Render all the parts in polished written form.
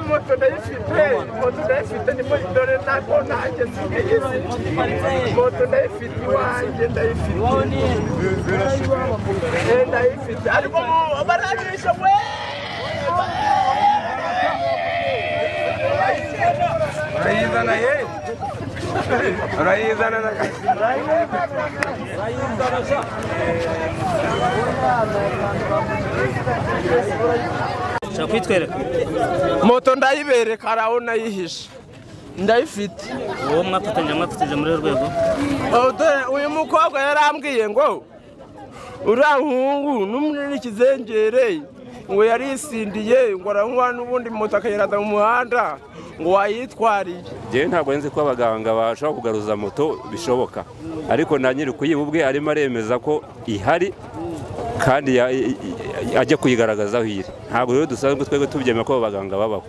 moto ndayifite ni muri dore nako nanjye sigaye moto ndayifite iwanjye ndayifite ariko baranisha we urayizana ye urayizana na kwitwereka moto ndayibereka araho nayihishe ndayifite uwo mwafatanyije muri rwego uyu mukobwa yarambwiye ngo uriya muhungu n'umunini ikizengere ngo yarisindiye ngo aranywa n'ubundi moto akayirada mu muhanda ngo wayitwariye. Njyewe ntabwo nzi ko abaganga bashobora kugaruza moto bishoboka, ariko na nyiri kuyiba ubwe arimo aremeza ko ihari kandi ajya kuyigaragaza aho iri. Ntabwo rero dusanzwe twebwe tubyemera ko abaganga babaho.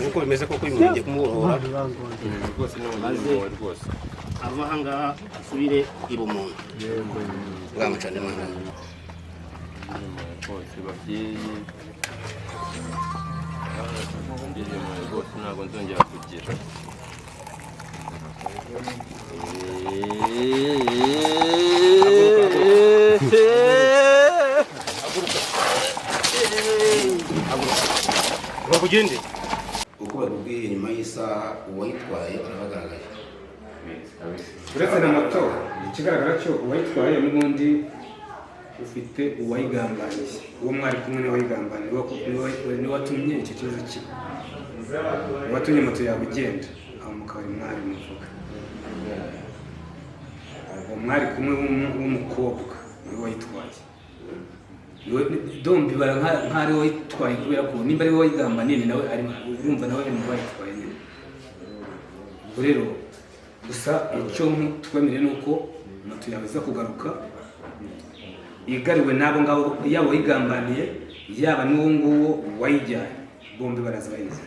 Uko bimeze koko uyu muntu kumuhora rwose n'abandi rwose abahanga asubire ibumuntu bwamucane mwana bose babyeyi rwose ntabwo nzongera kugira bagugende uko babwiye nyuma y'isaha uwayitwaye arabagaragaye. Uretse na moto ikigaragara cyo uwayitwaye n'ubundi ufite uwayigambaniye, uwo mwari kumwe n'uwayigambaniye ni watumye icyo kibazo kiba, watumye moto yawe igenda aho mukabari mwari muvuga. Uwo mwari kumwe w'umukobwa niwe wayitwaye, dombi bara nk'ari wayitwaye kubera ko nimba ari we wayigambaniye nawe urumva nawe ari mu wayitwaye nyine. Rero gusa icyo twemereye ni uko moto yawe iza kugaruka igariwe n'abo ngabo, yaba wayigambaniye yaba n'uwo nguwo wayijyanye, bombi baraza bayizi.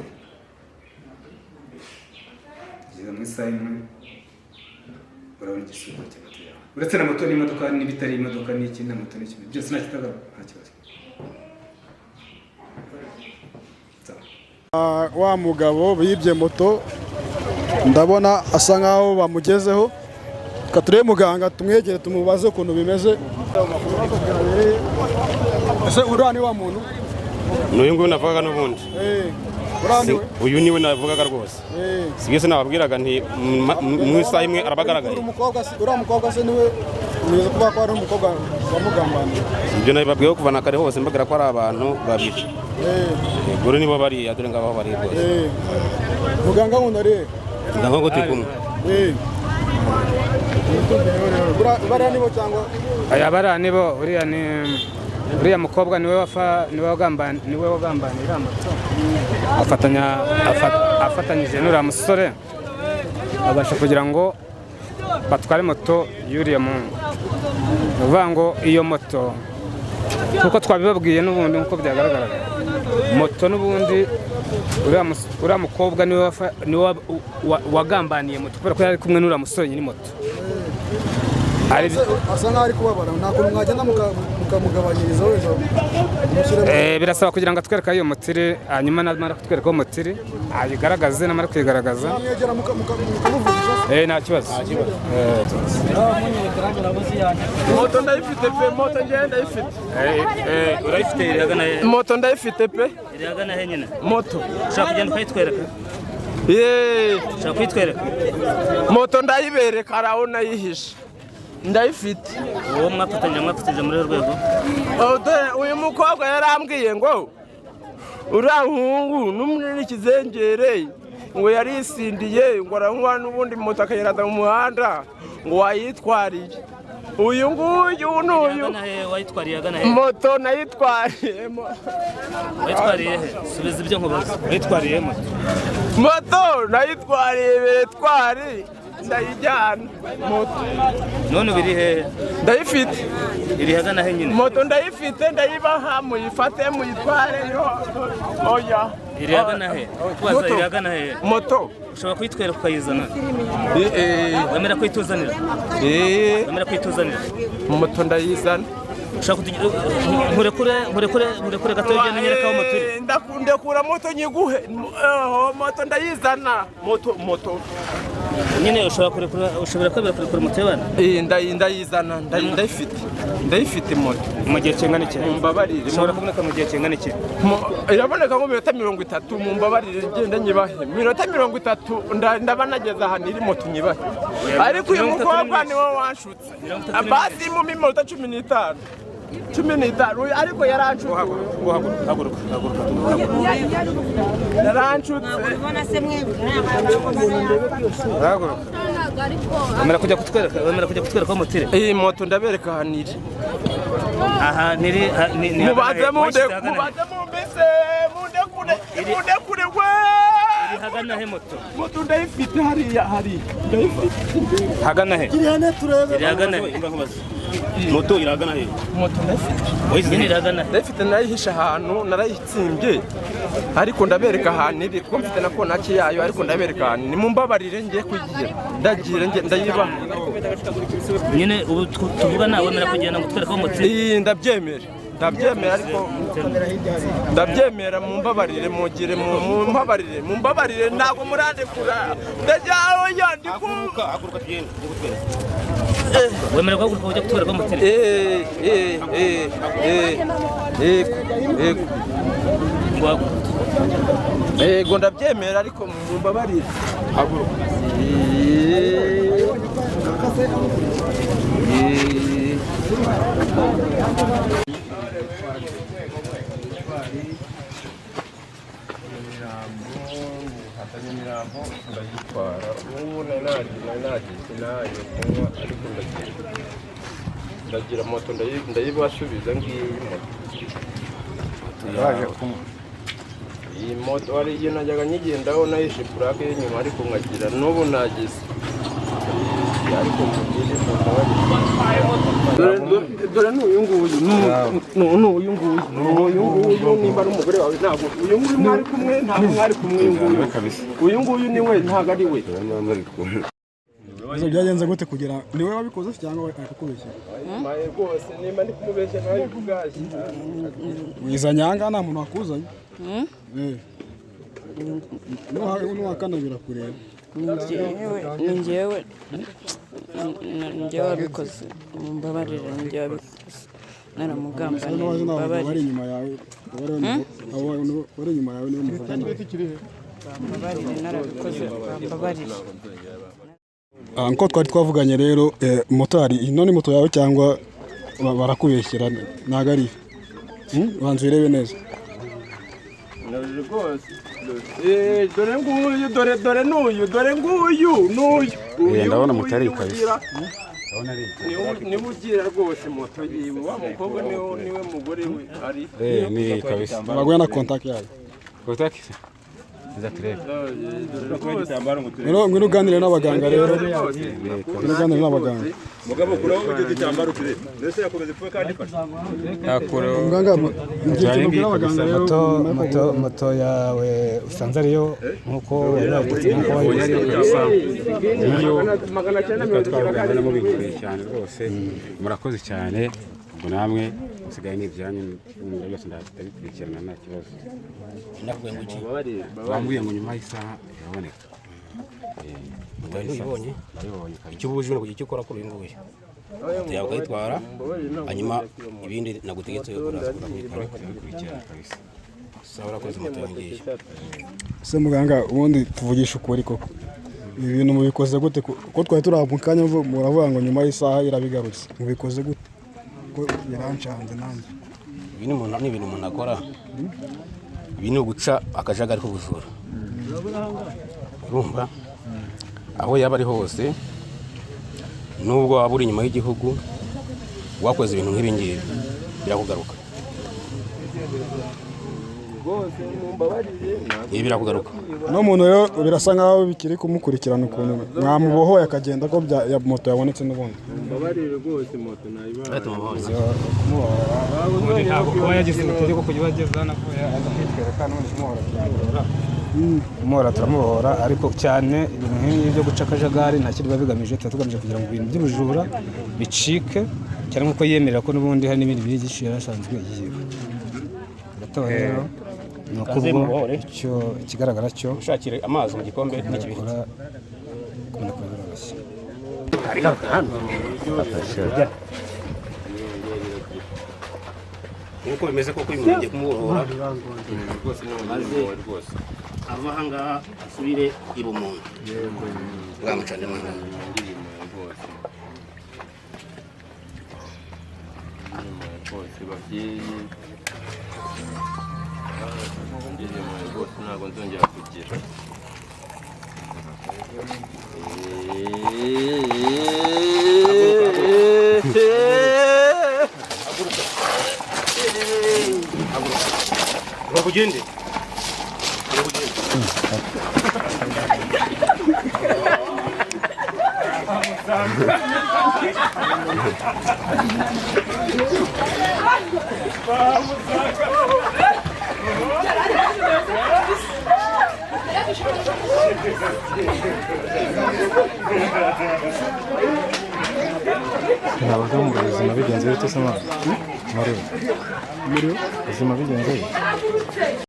Kugeza mu isaha imwe barabona igisubizo cya moto yawe. Uretse na moto n'imodoka n'ibitari imodoka n'iki na moto n'iki byose nta kitagaruka, nta kibazo. Wa mugabo bibye moto ndabona asa nkaho bamugezeho, katureye muganga tumwegere tumubaze ukuntu bimeze. Ese urani wa muntu n'uyu nguyu navugaga n'ubundi uyu niwe navugaga rwose, sibyo nababwiraga nti mu isaha imwe arabagaragaye. Uriya mukobwa se niwe unyuze kuvuga ko ari umukobwa wamugambaniye? Ibyo nabibabwiyeho kuva na kare hose mbagira ko ari abantu babiri, gore nibo bari dore ngaho bari rwose. Muganga nkunda rero ndavuga ngo turi kumwe. Bariya nibo cyangwa aya bariya nibo? Uriya mukobwa niwe wagambaniye iriya moto, afatanyije n'uriya musore babasha kugira ngo batware moto y'uriya muntu. Ni ukuvuga ngo iyo moto kuko twabibabwiye n'ubundi nk'uko byagaragaraga, moto n'ubundi uriya mukobwa niwe wagambaniye moto kubera ko yari kumwe n'uriya musore nyine moto. Asa nkaho ari kubabara, nta kuntu mwagenda mukamugabanyiriza wese umushyiremo. Birasaba kugira ngo atwereke iyo moto iri, hanyuma namara kutwereka aho moto iri ayigaragaze, namara kuyigaragaza nta kibazo. moto ndayifite pe, moto ngenda ndayifite. urayifite iri hagana he? Moto ndayifite pe, iri hagana he nyine? moto ushaka kugenda ukayitwereka? ushaka kuyitwereka? moto ndayibereka araho nayihishe ndayifite. uwo mwafatanyije muri rwego uyu mukobwa yarambwiye ngo uriya muhungu n'umunini ikizengere ngo yarisindiye ngo aranywa n'ubundi moto akayirada mu muhanda ngo wayitwariye. Uyu nguyu n'uyu wayitwariye agana he? moto nayitwariyemo. wayitwariye he? subiza ibyo nkubaza. wayitwariye moto nayitwariye beretwari ndayijyana moto. none biri hehe? ndayifite. iri hagana he nyine? moto ndayifite ndayibaha muyifate muyitware yo. Oya iri hagana he? twaza iri hagana he? moto ushobora kuyitwereka ukayizana? wemera kuyituzanira? wemera kuyituzanira? moto ndayizana. ushaka nkurekure gato ugenda nyereka aho moto iri. ndakura moto nyiguhe moto ndayizana moto nyine ushobora kwemera kurekura moto y'abana. ndayizana ndayifite moto mu gihe kingana iki? mumbabarire ushobora kuboneka mu gihe kingana iki? iraboneka nko minota 30 mumbabarire ngenda nyibahe minota 30 ndaba nageze ahantu iri moto nyibahe ariko uyu mukobwa niwe wanshutse basi mu minota 15 ariko yaranshutse yaranshutse wemera kujya kutwereka aho moto iri? iyi moto ndabereka ahantu iri mubaze mumbese mundekure we iri hagana he moto? moto ndayifite hariya ndayifite hagana he? iri hagana he? moto iragana he? moto ndayifite nyine iragana he? ndayifite narayihishe ahantu narayitsimbye ariko ndabereka ahantu iri kuko mfite na konaki yayo ariko ndabereka ahantu nimumbabarire ngiye kuyigira ndayibaha nyine ubu tuvugana wemera kugenda ngo twereke aho moto iri? ndabyemera ariko ndabyemera mumbabarire mugire mumbabarire ntabwo murandekura ndajyaho yandikuka haguruka tugende wemera guhaguruka ujya kutwereka aho moto iri? yego ndabyemera ariko mumbabarire haguruka imirambo ndayitwara ubu nagize nayo kunywa ariko ndagira moto ndayibasubiza ngiyi moto yaje kunywa iyi moto hari igihe najyaga nyigendaho nahishe purake y'inyuma ariko nkagira n'ubu nagize ariko dore n'uyu nguyu nimba ari umugore wawe ntabwo uyu nguyu mwari kumwe ntabwo mwari kumwe uyu nguyu ni we ntabwo ari we byagenze gute kugira niwe wabikoze cyangwa akakubeshya rwose nimba ndi kumubeshya nawe ubwaje wizanye aha nta muntu wakuzanye n'uwakanabira kureba ni njyewe wabikoze mumbabarire njyewe wabikoze naramugambaniye wari inyuma yawe wari inyuma yawe niwe muvugana mumbabarire narabikoze mumbabarire nko twari twavuganye rero motari ino ni moto yawe cyangwa barakubeshyera ntabwo ari banza uyirebe neza dore nguyu ndabona mutari kabisa niwe ugira rwose moto yiwe wa mukobwa niwe mugore we ari ni kabisa baguye na kontaki yayo kontaki ngwino uganire n'abaganga rero uganire n'abaganga mugabo kuraho icyo gitambaro kire ndetse yakomeza ipfuye kandi muganga mugiye n'abaganga rero moto yawe usanze ariyo nkuko wabivuze nkuko twavugana mu bikoreye cyane rwose murakoze cyane ubwo namwe usigaye n'ibyanyu byose ndabikurikirana nta kibazo bambwiye ngo nyuma y'isaha iraboneka ntuyibonye icyo ubujije no kugira icyo ukora kuri uyu nguyu yawe ukayitwara hanyuma ibindi nagutegetse uraza kubikurikirana kabisa sawa urakoze moto yongeye se muganga ubundi tuvugisha ukuri koko ibi bintu mubikoze gute ko twari turi mu kanya muravuga ngo nyuma y'isaha irabigarutse mubikoze gute ko yarancanze nanjye ibi ni ibintu umuntu akora ibi ni uguca akajagari k'ubujura urumva aho yaba ari hose nubwo waba uri inyuma y'igihugu wakoze ibintu nk'ibi ngibi birakugaruka ibi birakugaruka no muntu rero birasa nkaho bikiri kumukurikirana ukuntu mwamubohoye akagenda ko ya moto yabonetse n'ubundi kuba yagize itegeko kujya bageza hano ko azahitwereka n'ubundi kumuhora turamubohora ariko cyane ibintu nk'ibi byo guca akajagari nta kintu biba bigamije tuba tugamije kugira ngo ibintu by'ubujura bicike cyane nk'uko yemerera ko n'ubundi hari n'ibindi byinshi yari asanzwe yiga gatoya rero ni uko ubwo icyo ikigaragara cyo ushakire amazi mu gikombe n'ikibindi kumenya ko biroroshye nk'uko bimeze koko uyu muntu ugiye kumubohora maze ava aha ngaha asubire i bumuntu bwamucane imana ntabwo nzongera kugira ugende ntabwo mu buzima bigenze bite se mwana muri ubuzima bigenze bite